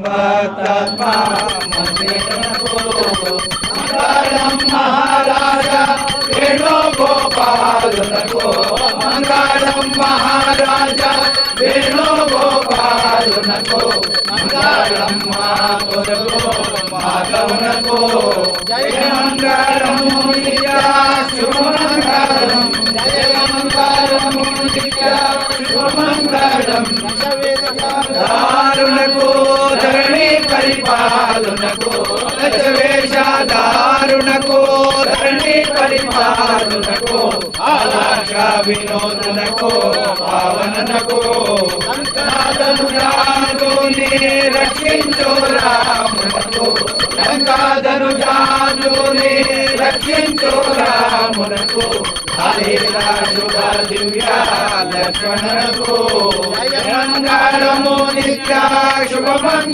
భక్తాత్మా మంగళం మహారాజా వేణుగోపాలునకు మంగళం మహారాజా వేణుగోపాలునకు మంగళం మాధవునకు మాధవునకు జయ మంగళము నిత్య శుభమంగళం జయ మంగళము నిత్య శుభమంగళం దారుణకు ధరణి పరిపాలునకు దశవేషధారునకు ధరణి పరిపాలునకు ఆలాక్ష వినోదునకు పావనకు లంకాధనుజానుని రక్షించు రామునకు లంకాధనుజానుని రక్షించు రామునకు హరిరాజుగ దివ్య లక్ష్మణకు మంగళము నిత్య శుభమంగళం